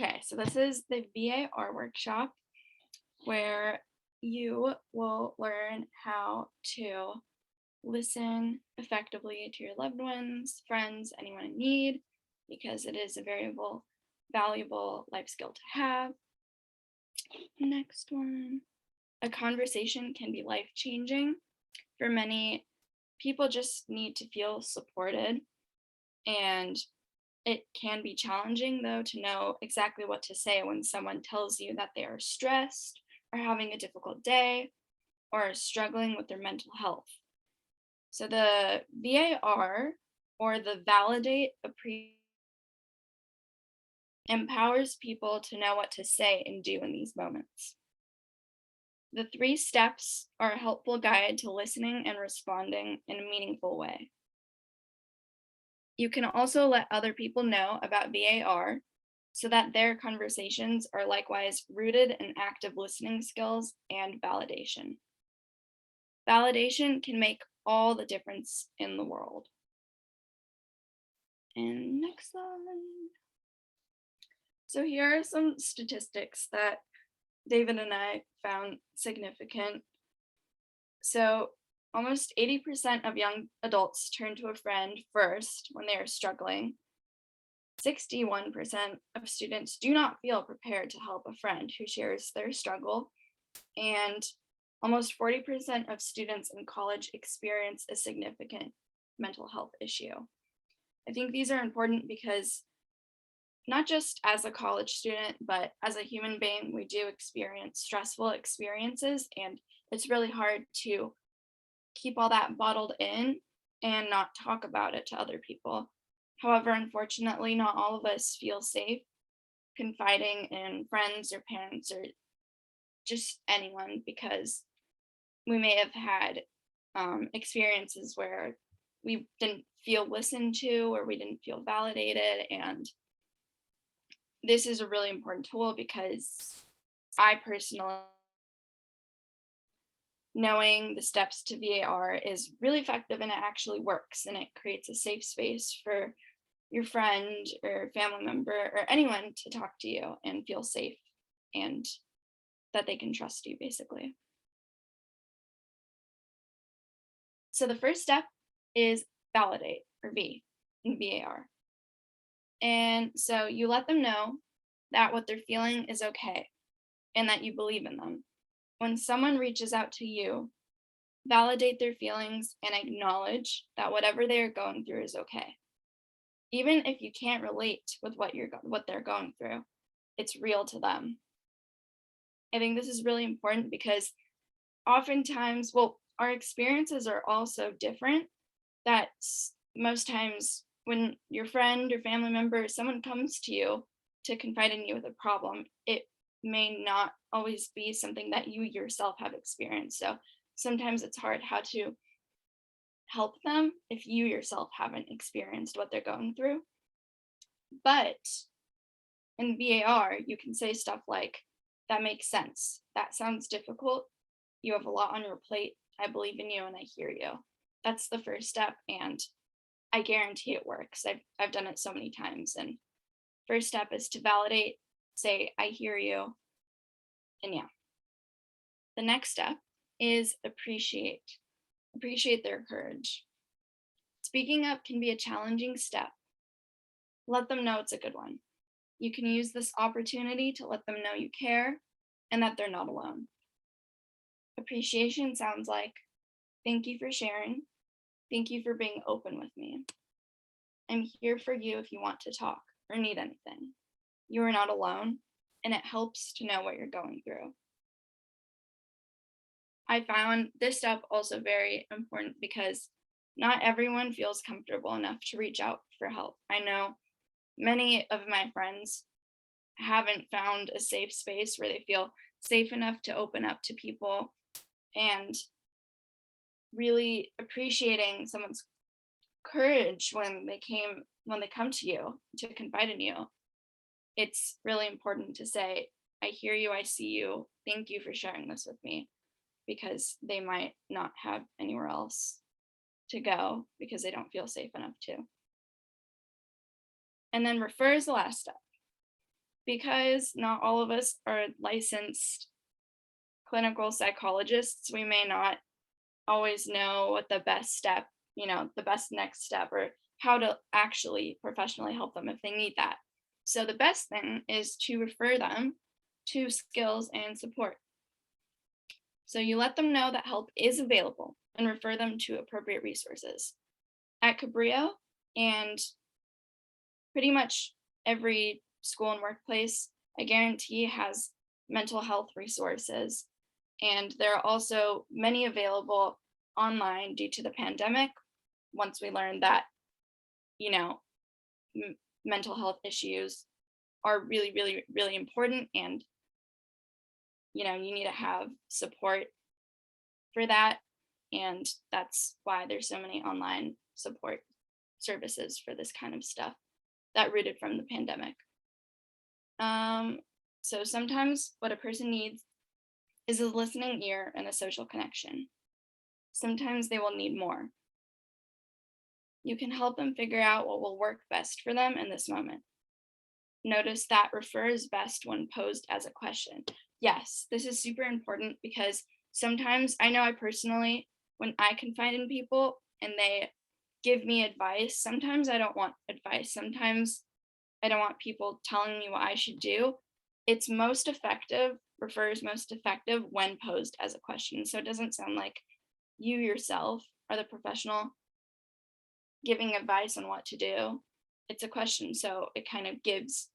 Okay, so this is the VAR workshop where you will learn how to listen effectively to your loved ones, friends, anyone in need, because it is a very valuable life skill to have. Next one. A conversation can be life changing. For many, people just need to feel supported, and it can be challenging, though, to know exactly what to say when someone tells you that they are stressed or having a difficult day or struggling with their mental health. So, the VAR, or the validate, empowers people to know what to say and do in these moments. The three steps are a helpful guide to listening and responding in a meaningful way. You can also let other people know about VAR so that their conversations are likewise rooted in active listening skills and validation. Validation can make all the difference in the world. And next slide. So here are some statistics that David and I found significant. So almost 80% of young adults turn to a friend first when they are struggling. 61% of students do not feel prepared to help a friend who shares their struggle, and almost 40% of students in college experience a significant mental health issue. I think these are important because not just as a college student, but as a human being, we do experience stressful experiences, and it's really hard to keep all that bottled in and not talk about it to other people. However, unfortunately, not all of us feel safe confiding in friends or parents or just anyone, because we may have had experiences where we didn't feel listened to or we didn't feel validated. And this is a really important tool because I personally, knowing the steps to VAR is really effective, and it actually works, and it creates a safe space for your friend or family member or anyone to talk to you and feel safe and that they can trust you, basically. So the first step is validate, or V in VAR. And so you let them know that what they're feeling is okay and that you believe in them. When someone reaches out to you, validate their feelings and acknowledge that whatever they are going through is okay. Even if you can't relate with what they're going through, it's real to them. I think this is really important because oftentimes, well, our experiences are all so different that most times when your friend or family member, someone comes to you to confide in you with a problem, it may not always be something that you yourself have experienced. So sometimes it's hard how to help them if you yourself haven't experienced what they're going through. But in VAR, you can say stuff like, that makes sense. That sounds difficult. You have a lot on your plate. I believe in you and I hear you. That's the first step, and I guarantee it works. I've done it so many times. And first step is to validate, say, I hear you. And yeah. The next step is appreciate. Appreciate their courage. Speaking up can be a challenging step. Let them know it's a good one. You can use this opportunity to let them know you care and that they're not alone. Appreciation sounds like, thank you for sharing. Thank you for being open with me. I'm here for you if you want to talk or need anything. You are not alone, and it helps to know what you're going through. I found this step also very important because not everyone feels comfortable enough to reach out for help. I know many of my friends haven't found a safe space where they feel safe enough to open up to people, and really appreciating someone's courage when they come to you to confide in you. It's really important to say, I hear you, I see you, thank you for sharing this with me, because they might not have anywhere else to go because they don't feel safe enough to. And then refer is the last step. because not all of us are licensed clinical psychologists, we may not always know what the best step, the best next step, or how to actually professionally help them if they need that. So the best thing is to refer them to skills and support. So you let them know that help is available and refer them to appropriate resources. At Cabrillo and pretty much every school and workplace, I guarantee, has mental health resources. And there are also many available online due to the pandemic. Once we learned that, you know, mental health issues are really, really, really important, and you need to have support for that. And that's why there's so many online support services for this kind of stuff that rooted from the pandemic. So sometimes what a person needs is a listening ear and a social connection. Sometimes they will need more. You can help them figure out what will work best for them in this moment. Notice that refer is best when posed as a question. Yes, this is super important because sometimes I know I personally, when I confide in people and they give me advice, sometimes I don't want advice. Sometimes I don't want people telling me what I should do. It's most effective, refer is most effective when posed as a question. So it doesn't sound like you yourself are the professional giving advice on what to do. It's a question, so it kind of gives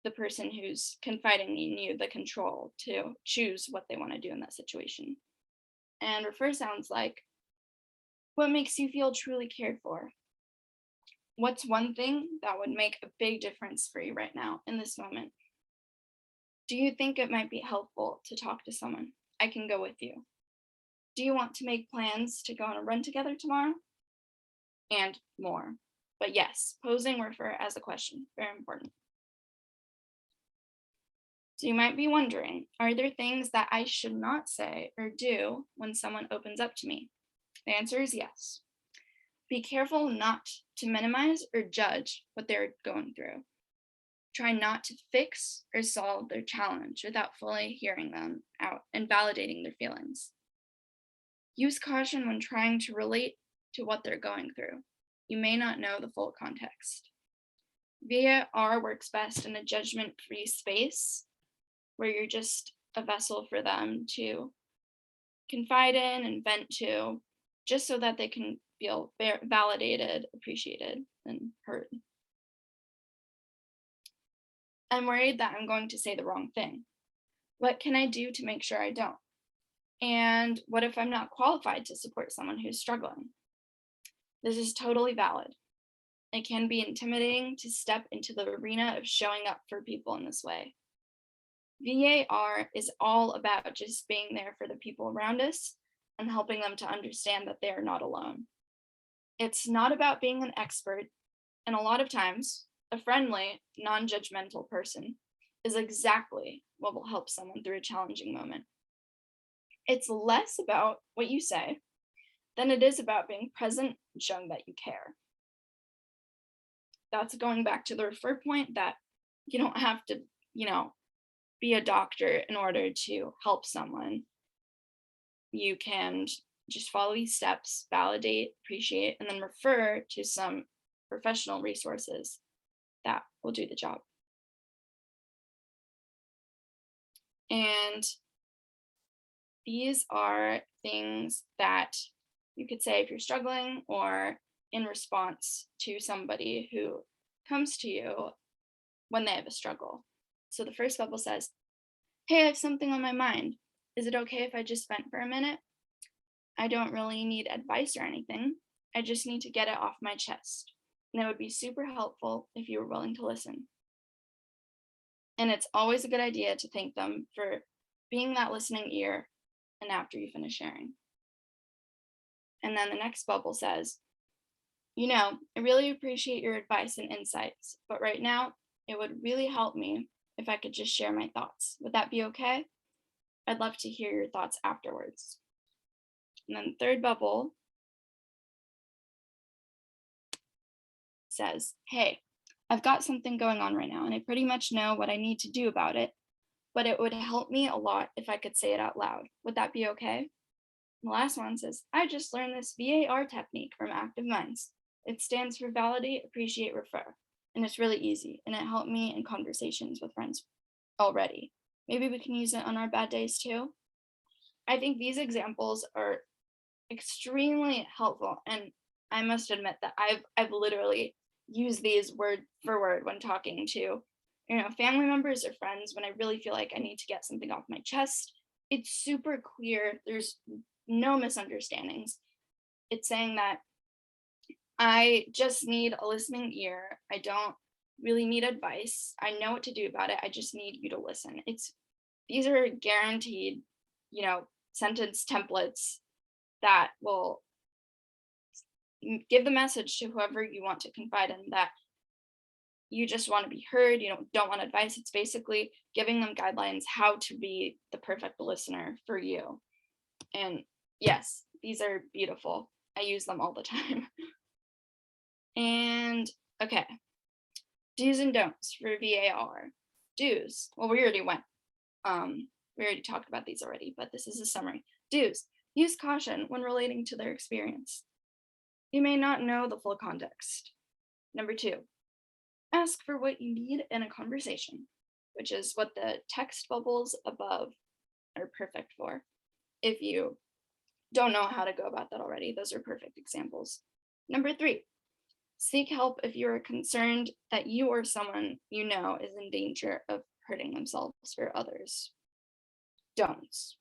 the person who's confiding in you the control to choose what they want to do in that situation. And refer sounds like, what makes you feel truly cared for? What's one thing that would make a big difference for you right now in this moment? Do you think it might be helpful to talk to someone? I can go with you. Do you want to make plans to go on a run together tomorrow? And more. But yes, posing refer as a question, very important. So you might be wondering, are there things that I should not say or do when someone opens up to me? The answer is yes. Be careful not to minimize or judge what they're going through. Try not to fix or solve their challenge without fully hearing them out and validating their feelings. Use caution when trying to relate to what they're going through. You may not know the full context. VAR works best in a judgment-free space where you're just a vessel for them to confide in and vent to, just so that they can feel validated, appreciated, and heard. I'm worried that I'm going to say the wrong thing. What can I do to make sure I don't? And what if I'm not qualified to support someone who's struggling? This is totally valid. It can be intimidating to step into the arena of showing up for people in this way. VAR is all about just being there for the people around us and helping them to understand that they are not alone. It's not about being an expert, and a lot of times, a friendly, non-judgmental person is exactly what will help someone through a challenging moment. It's less about what you say than it is about being present and showing that you care. That's going back to the refer point, that you don't have to, be a doctor in order to help someone. You can just follow these steps, validate, appreciate, and then refer to some professional resources that will do the job. And these are things that you could say if you're struggling or in response to somebody who comes to you when they have a struggle. So the first bubble says, hey, I have something on my mind. Is it okay if I just vent for a minute? I don't really need advice or anything. I just need to get it off my chest. And it would be super helpful if you were willing to listen. And it's always a good idea to thank them for being that listening ear and after you finish sharing. And then the next bubble says, I really appreciate your advice and insights, but right now it would really help me if I could just share my thoughts. Would that be okay? I'd love to hear your thoughts afterwards. And then the third bubble says, hey, I've got something going on right now, and I pretty much know what I need to do about it, but it would help me a lot if I could say it out loud. Would that be okay? The last one says, I just learned this VAR technique from Active Minds. It stands for Validate, Appreciate, Refer. And it's really easy, and it helped me in conversations with friends already. Maybe we can use it on our bad days too. I think these examples are extremely helpful, and I must admit that I've literally used these word for word when talking to family members or friends when I really feel like I need to get something off my chest. It's super clear. There's no misunderstandings. It's saying that I just need a listening ear. I don't really need advice. I know what to do about it. I just need you to listen. These are guaranteed, sentence templates that will give the message to whoever you want to confide in that you just want to be heard, you don't want advice. It's basically giving them guidelines how to be the perfect listener for you. And yes, these are beautiful. I use them all the time. And okay, do's and don'ts for VAR. Do's. Well, we already went. We already talked about these already, but this is a summary. Do's. Use caution when relating to their experience. You may not know the full context. Number 2, ask for what you need in a conversation, which is what the text bubbles above are perfect for. If you don't know how to go about that already, those are perfect examples. Number 3, seek help if you are concerned that you or someone you know is in danger of hurting themselves or others. Don'ts.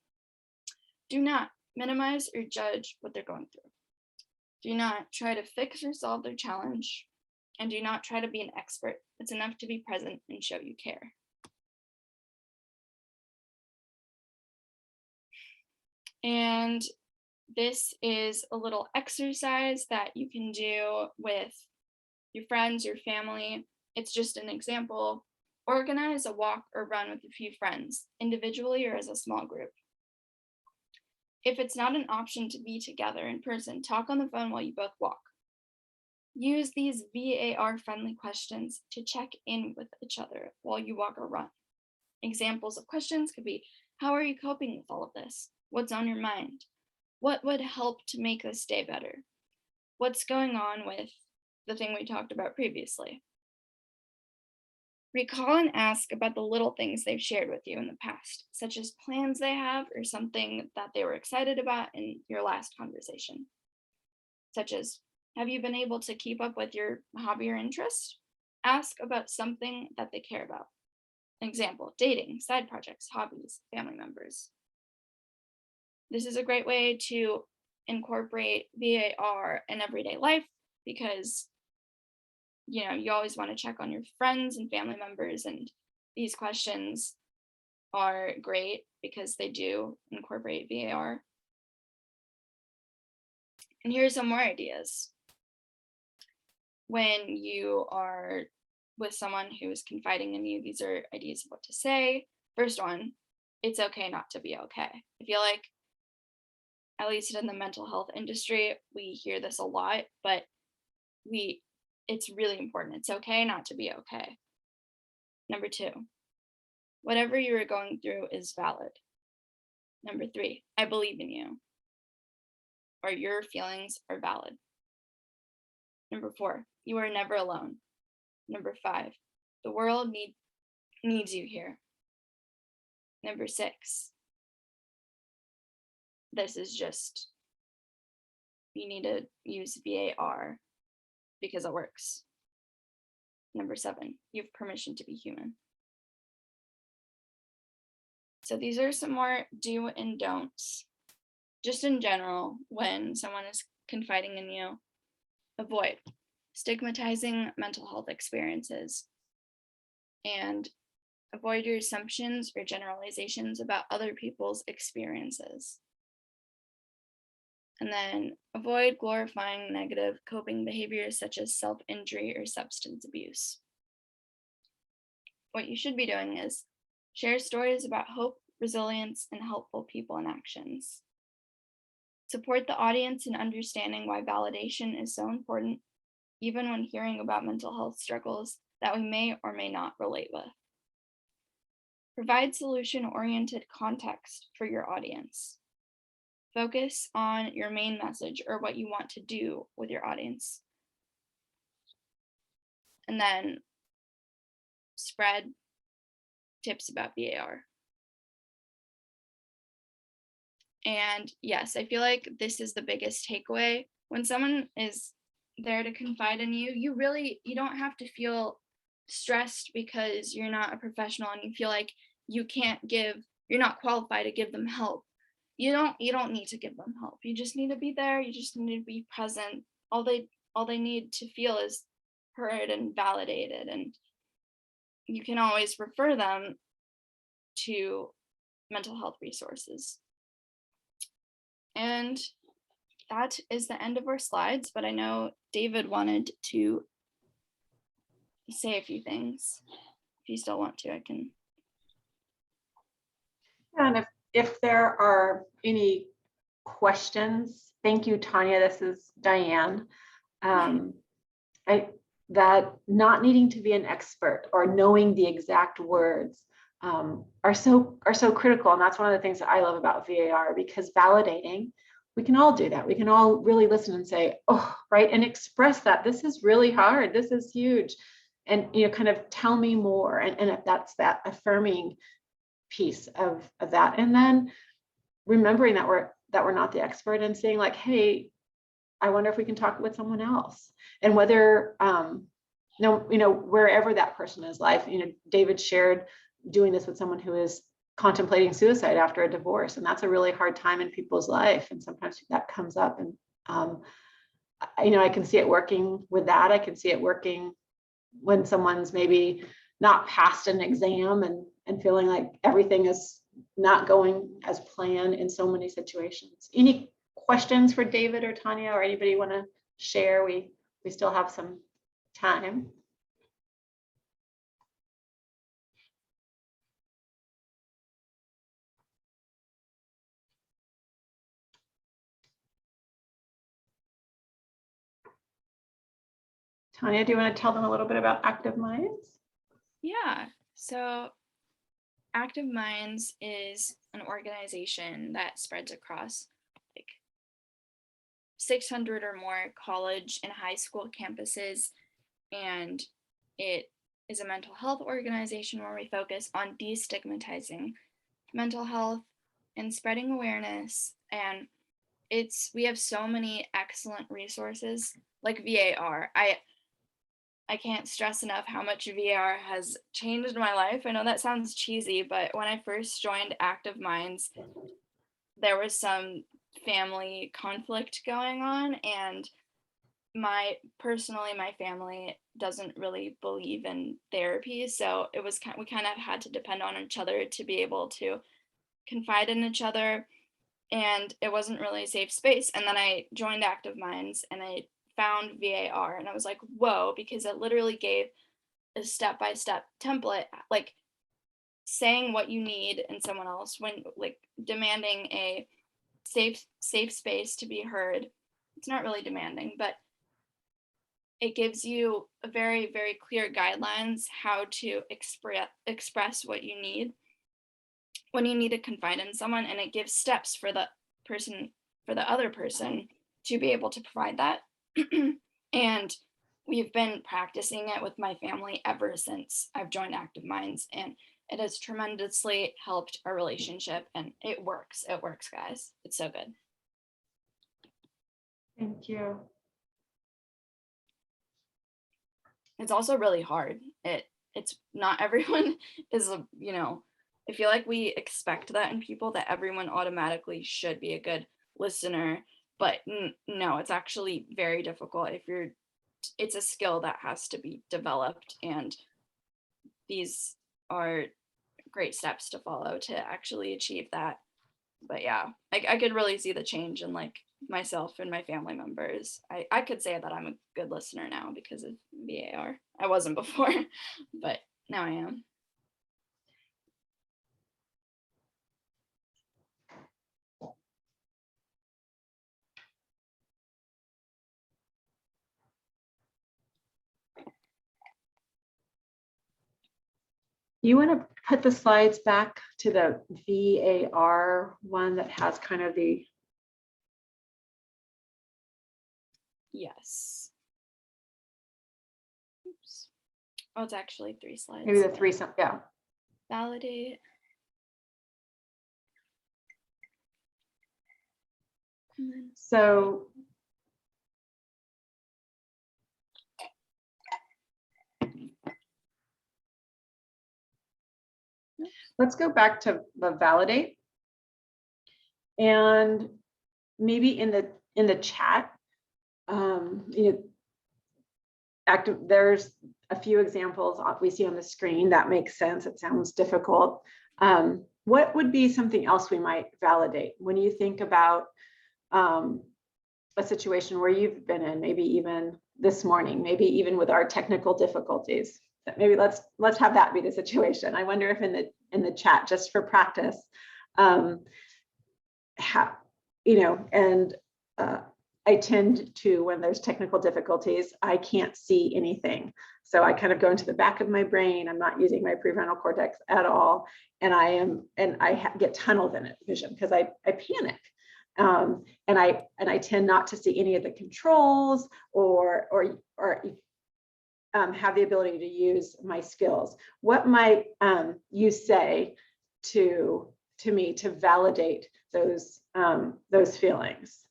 Do not minimize or judge what they're going through. Do not try to fix or solve their challenge, and do not try to be an expert. It's enough to be present and show you care. And this is a little exercise that you can do with your friends, your family. It's just an example. Organize a walk or run with a few friends, individually or as a small group. If it's not an option to be together in person, talk on the phone while you both walk. Use these VAR-friendly questions to check in with each other while you walk or run. Examples of questions could be, how are you coping with all of this? What's on your mind? What would help to make this day better? What's going on with the thing we talked about previously? Recall and ask about the little things they've shared with you in the past, such as plans they have or something that they were excited about in your last conversation, such as, have you been able to keep up with your hobby or interest? Ask about something that they care about. Example, dating, side projects, hobbies, family members. This is a great way to incorporate VAR in everyday life because you always want to check on your friends and family members, and these questions are great because they do incorporate VAR. And here's some more ideas. When you are with someone who is confiding in you, these are ideas of what to say. First one, it's okay not to be okay. I feel like, at least in the mental health industry, we hear this a lot, but it's really important. It's okay not to be okay. Number 2, whatever you are going through is valid. Number 3, I believe in you, or your feelings are valid. Number 4, you are never alone. Number 5, the world needs you here. Number 6, this is just, you need to use VAR because it works. Number 7, you have permission to be human. So these are some more do and don'ts. Just in general, when someone is confiding in you, avoid stigmatizing mental health experiences and avoid your assumptions or generalizations about other people's experiences. And then avoid glorifying negative coping behaviors such as self-injury or substance abuse. What you should be doing is share stories about hope, resilience, and helpful people and actions. Support the audience in understanding why validation is so important, even when hearing about mental health struggles, that we may or may not relate with. Provide solution-oriented context for your audience. Focus on your main message or what you want to do with your audience. And then spread tips about VAR. And yes, I feel like this is the biggest takeaway. When someone is there to confide in you, you don't have to feel stressed because you're not a professional and you feel like you're not qualified to give them help. You don't need to give them help. You just need to be there. You just need to be present. All they need to feel is heard and validated, and you can always refer them to mental health resources. And that is the end of our slides, but I know David wanted to say a few things. If you still want to, I can. And if there are any questions, thank you, Tanya. This is Diane. That not needing to be an expert or knowing the exact words are so critical, and that's one of the things that I love about VAR, because validating, we can all do that. We can all really listen and say, oh, right, and express that this is really hard, this is huge, and kind of tell me more, and if that's that affirming piece of that, and then remembering that we're not the expert and saying like, hey, I wonder if we can talk with someone else, and whether wherever that person is life. David shared doing this with someone who is contemplating suicide after a divorce, and that's a really hard time in people's life, and sometimes that comes up, and I can see it working with that. I can see it working when someone's maybe not passed an exam and feeling like everything is not going as planned in so many situations. Any questions for David or Tanya, or anybody want to share? We still have some time. Tanya, do you want to tell them a little bit about Active Minds? Yeah, so Active Minds is an organization that spreads across like 600 or more college and high school campuses, and it is a mental health organization where we focus on destigmatizing mental health and spreading awareness. And we have so many excellent resources like VAR. I can't stress enough how much VAR has changed my life. I know that sounds cheesy, but when I first joined Active Minds, there was some family conflict going on, and my family doesn't really believe in therapy, so we kind of had to depend on each other to be able to confide in each other, and it wasn't really a safe space. And then I joined Active Minds and I found VAR, and I was like, whoa, because it literally gave a step-by-step template, like saying what you need in someone else, when like demanding a safe space to be heard. It's not really demanding, but it gives you a very, very clear guidelines how to express what you need when you need to confide in someone, and it gives steps for the other person to be able to provide that. And we've been practicing it with my family ever since I've joined Active Minds, and it has tremendously helped our relationship, and it works, guys. It's so good. Thank you. It's also really hard. It's not everyone is, I feel like we expect that in people, that everyone automatically should be a good listener, but no, it's actually very difficult. It's a skill that has to be developed, and these are great steps to follow to actually achieve that. But yeah, I could really see the change in like myself and my family members. I could say that I'm a good listener now because of VAR. I wasn't before, but now I am. You want to put the slides back to the VAR one that has kind of the. Yes. Oops. Oh, it's actually 3 slides. Maybe the 3, yeah. Validate. And then So let's go back to the validate. And maybe in the chat, there's a few examples we see on the screen that makes sense. It sounds difficult. What would be something else we might validate when you think about a situation where you've been in, maybe even this morning, maybe even with our technical difficulties? Maybe let's have that be the situation. I wonder if in the chat, just for practice, I tend to, when there's technical difficulties, I can't see anything. So I kind of go into the back of my brain. I'm not using my prefrontal cortex at all. And I get tunnel vision because I panic. And I tend not to see any of the controls or have the ability to use my skills. What might you say to me to validate those feelings?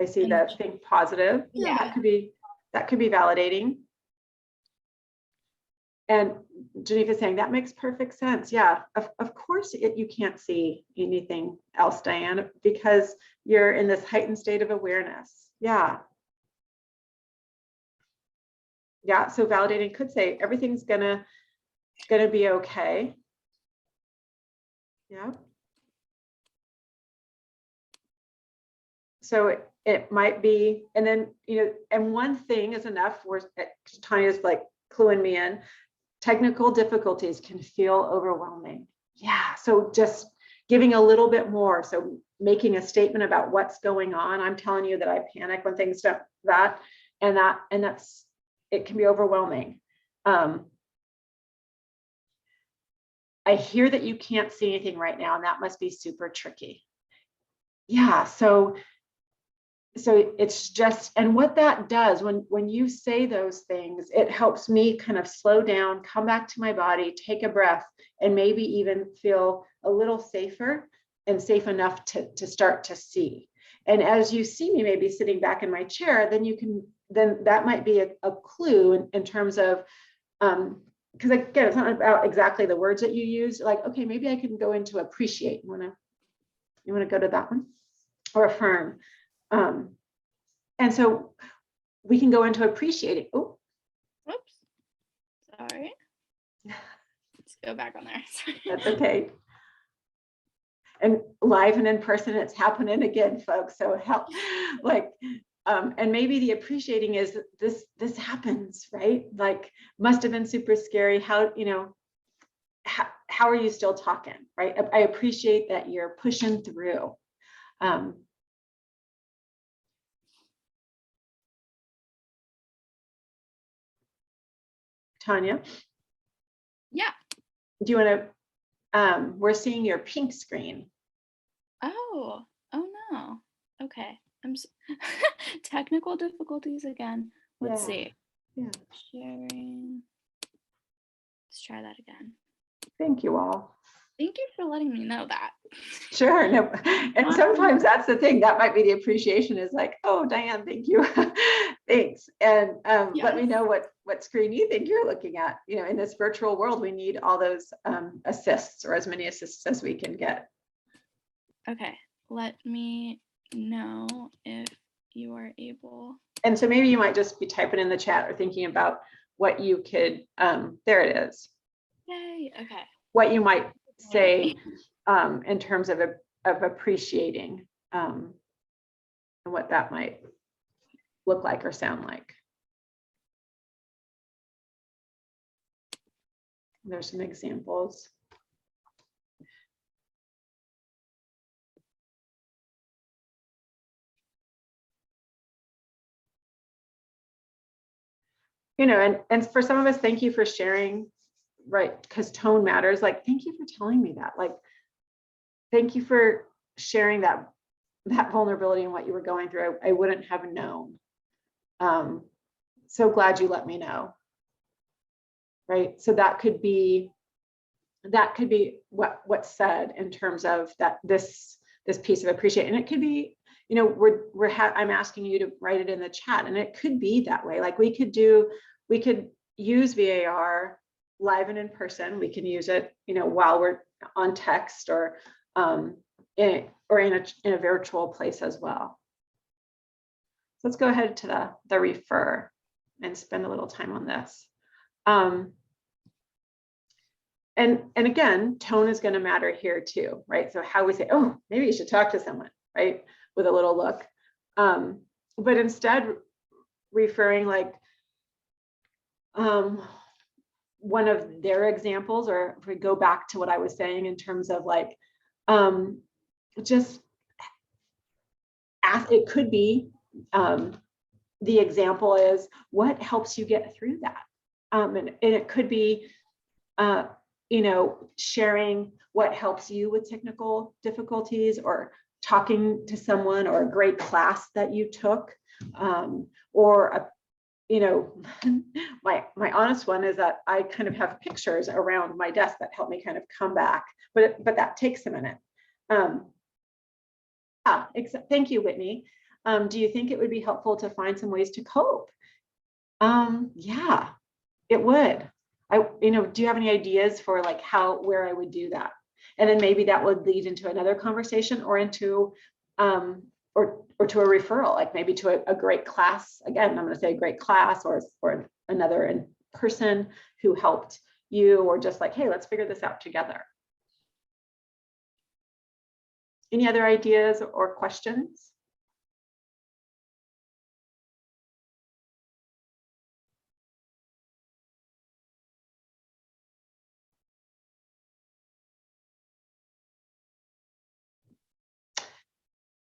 I see that think positive. Yeah. That could be validating. And Geneva saying that makes perfect sense. Yeah, of course you can't see anything else, Diane, because you're in this heightened state of awareness. Yeah. Yeah, so validating could say everything's gonna be okay. Yeah. So it might be, and then, and one thing is enough where Tanya's like cluing me in. Technical difficulties can feel overwhelming. Yeah, so just giving a little bit more. So making a statement about what's going on. I'm telling you that I panic when things don't and that's, it can be overwhelming. I hear that you can't see anything right now, and that must be super tricky. Yeah, so it's just, and what that does when you say those things, it helps me kind of slow down, come back to my body, take a breath, and maybe even feel a little safer and safe enough to start to see. And as you see me maybe sitting back in my chair, then that might be a clue in terms of, because again, it's not about exactly the words that you use. Like, okay, maybe I can go into appreciate. You wanna go to that one? Or affirm. And so we can go into appreciating. Oh, oops, sorry. Let's go back on there. That's okay. And live and in person, it's happening again, folks. So help, and maybe the appreciating is this happens, right? Like, must have been super scary. How are you still talking, right? I appreciate that you're pushing through. Tanya? Yeah. Do you want to, we're seeing your pink screen. Oh no. Okay. Technical difficulties again. Let's see. Yeah. Sharing. Let's try that again. Thank you all. Thank you for letting me know that. Sure. No, and sometimes that's the thing. That might be the appreciation is like, oh, Diane, thank you. Thanks. And Yes. Let me know what screen you think you're looking at. In this virtual world, we need all those assists, or as many assists as we can get. Okay. Let me know if you are able. And so maybe you might just be typing in the chat or thinking about what you could, there it is. Yay. Okay. What you might say in terms of appreciating and what that might look like or sound like. There's some examples. and for some of us, thank you for sharing, right? Because tone matters. Like, thank you for telling me that. Like, thank you for sharing that vulnerability and what you were going through. I wouldn't have known. So glad you let me know. Right. So that could be what's said in terms of that this piece of appreciation. And it could be, I'm asking you to write it in the chat, and it could be that way. Like we could use VAR live and in person. We can use it, while we're on text or in a virtual place as well. So let's go ahead to the refer and spend a little time on this. And again, tone is going to matter here too, right? So how we say, oh, maybe you should talk to someone, right? With a little look. But instead referring like one of their examples, or if we go back to what I was saying in terms of like, just ask, it could be, the example is what helps you get through that. And it could be, sharing what helps you with technical difficulties, or talking to someone, or a great class that you took, or my honest one is that I kind of have pictures around my desk that help me kind of come back, but that takes a minute. Thank you, Whitney. Do you think it would be helpful to find some ways to cope? Yeah, it would. Do you have any ideas for like where I would do that? And then maybe that would lead into another conversation, or into, or to a referral, like maybe to a great class. Again, I'm going to say a great class, or another in person who helped you, or just like, hey, let's figure this out together. Any other ideas or questions?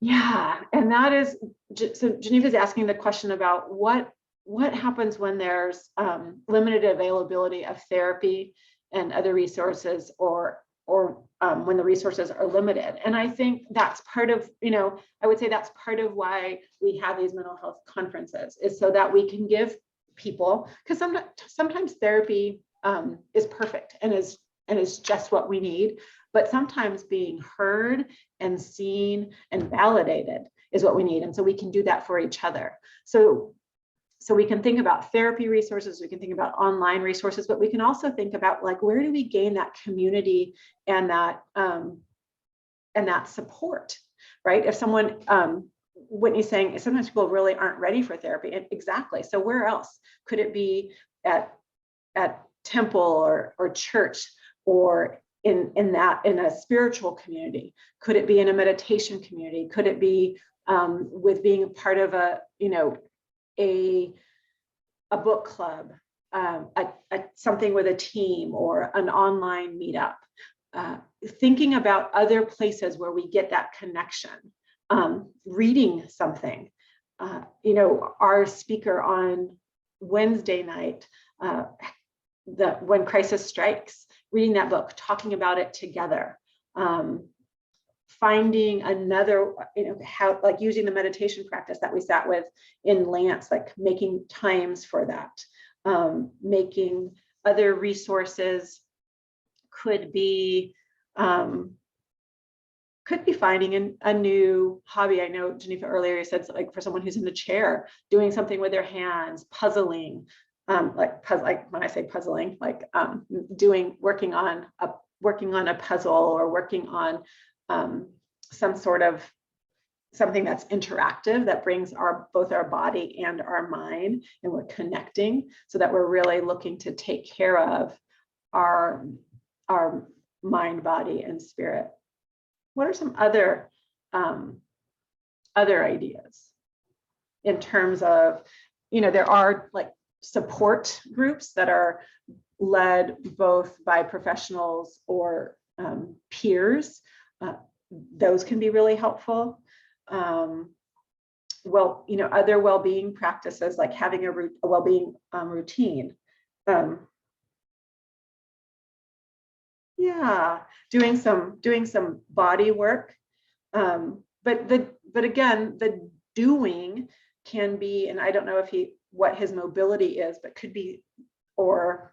Yeah, and that is, so Geneva's asking the question about what happens when there's limited availability of therapy and other resources, or when the resources are limited. And I think that's part of, I would say that's part of why we have these mental health conferences, is so that we can give people, because sometimes therapy is perfect and is just what we need. But sometimes being heard and seen and validated is what we need. And so we can do that for each other. So we can think about therapy resources, we can think about online resources, but we can also think about like, where do we gain that community and that support, right? If someone, Whitney's saying sometimes people really aren't ready for therapy. And exactly. So where else could it be? At temple or church, or in a spiritual community? Could it be in a meditation community? Could it be with being a part of a book club, something with a team, or an online meetup? Thinking about other places where we get that connection. Reading something. Our speaker on Wednesday night, When Crisis Strikes, reading that book, talking about it together, finding another, how, like using the meditation practice that we sat with in Lance, like making times for that, making other resources, could be finding a new hobby. I know Geneva earlier said, like, for someone who's in a chair, doing something with their hands, puzzling. Like when I say puzzling, like working on a puzzle, or working on some sort of something that's interactive, that brings both our body and our mind, and we're connecting, so that we're really looking to take care of our mind, body, and spirit. What are some other ideas in terms of, there are like support groups that are led both by professionals or peers. Those can be really helpful. other well-being practices, like having a well-being routine. Yeah, doing some body work. But again, the doing can be, and I don't know what his mobility is, but could be, or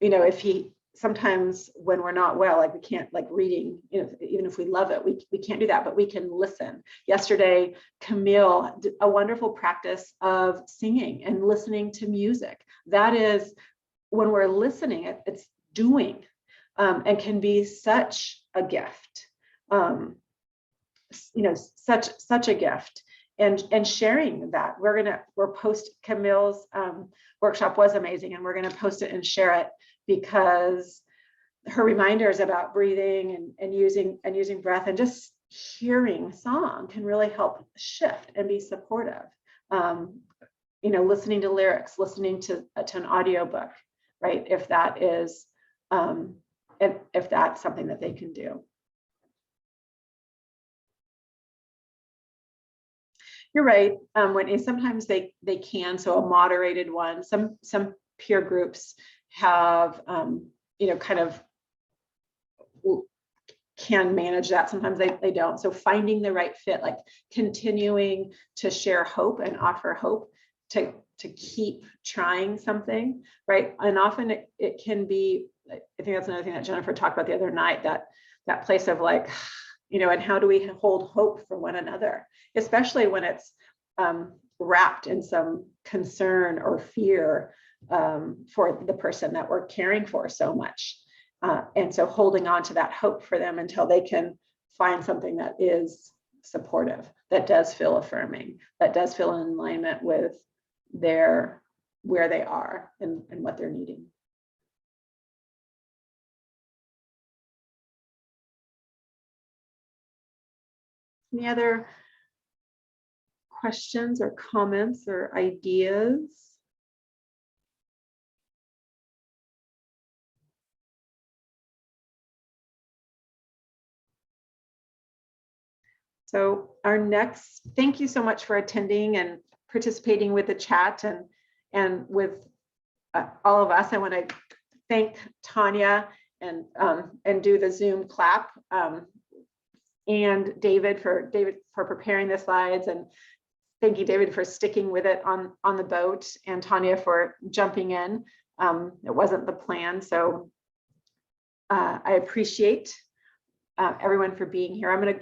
if he, sometimes when we're not well, like we can't, like reading, even if we love it, we can't do that, but we can listen. Yesterday, Camille did a wonderful practice of singing and listening to music. That is, when we're listening, it's doing, and can be such a gift, such a gift. And sharing that, we're post Camille's workshop was amazing, and we're going to post it and share it, because her reminders about breathing and using breath and just hearing song can really help shift and be supportive. Listening to lyrics, listening to an audiobook, right? If that is, if that's something that they can do. You're right. When sometimes they can, so a moderated one. Some peer groups have, kind of can manage that. Sometimes they don't. So finding the right fit, like continuing to share hope and offer hope to keep trying something, right? And often it can be, I think that's another thing that Jennifer talked about the other night, that place of like, and how do we hold hope for one another, especially when it's wrapped in some concern or fear for the person that we're caring for so much. And so holding on to that hope for them until they can find something that is supportive, that does feel affirming, that does feel in alignment with where they are and what they're needing. Any other questions or comments or ideas? So thank you so much for attending and participating with the chat and with all of us. I want to thank Tanya and do the Zoom clap, and David for preparing the slides, and thank you, David, for sticking with it on the boat, and Tanya for jumping in. It wasn't the plan, so I appreciate everyone for being here. I'm going to go